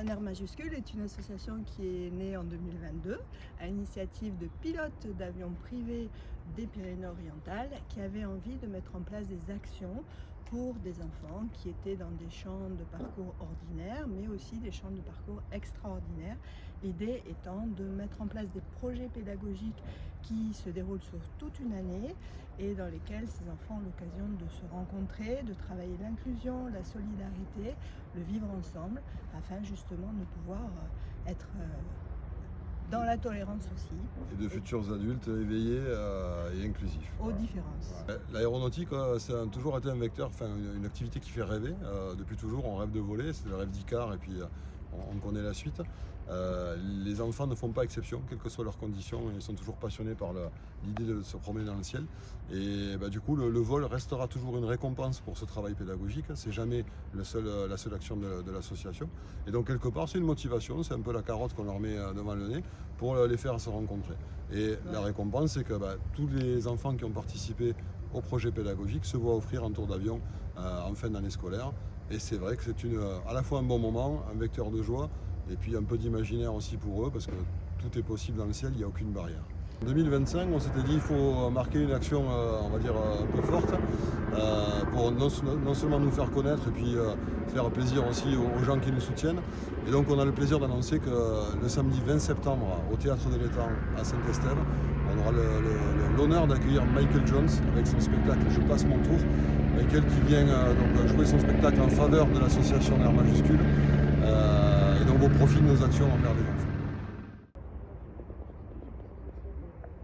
Un R majuscule est une association qui est née en 2022 à l'initiative de pilotes d'avions privés des Pyrénées-Orientales qui avaient envie de mettre en place des actions pour des enfants qui étaient dans des champs de parcours ordinaires, mais aussi des champs de parcours extraordinaires. L'idée étant de mettre en place des projets pédagogiques qui se déroulent sur toute une année et dans lesquels ces enfants ont l'occasion de se rencontrer, de travailler l'inclusion, la solidarité, le vivre ensemble, afin justement de pouvoir être dans la tolérance aussi. Et de futurs adultes éveillés et inclusifs. Aux différences. L'aéronautique, ça a toujours été un vecteur, une activité qui fait rêver. Depuis toujours, on rêve de voler, c'est le rêve d'Icare et puis on connaît la suite. Les enfants ne font pas exception, quelles que soient leurs conditions, ils sont toujours passionnés par l'idée de se promener dans le ciel. Et du coup, le vol restera toujours une récompense pour ce travail pédagogique, c'est jamais la seule action de l'association. Et donc quelque part, c'est une motivation, c'est un peu la carotte qu'on leur met devant le nez pour les faire se rencontrer. Et la récompense, c'est que tous les enfants qui ont participé au projet pédagogique se voient offrir un tour d'avion en fin d'année scolaire. Et c'est vrai que c'est à la fois un bon moment, un vecteur de joie, et puis un peu d'imaginaire aussi pour eux, parce que tout est possible dans le ciel, il n'y a aucune barrière. En 2025, on s'était dit qu'il faut marquer une action, on va dire, un peu forte, pour non seulement nous faire connaître, et puis faire plaisir aussi aux gens qui nous soutiennent. Et donc on a le plaisir d'annoncer que le samedi 20 septembre, au Théâtre de l'Étang à Saint-Estève, on aura l'honneur d'accueillir Michael Jones avec son spectacle « Je passe mon tour ». Michael qui vient donc jouer son spectacle en faveur de l'association R majuscule et donc au profit de nos actions envers les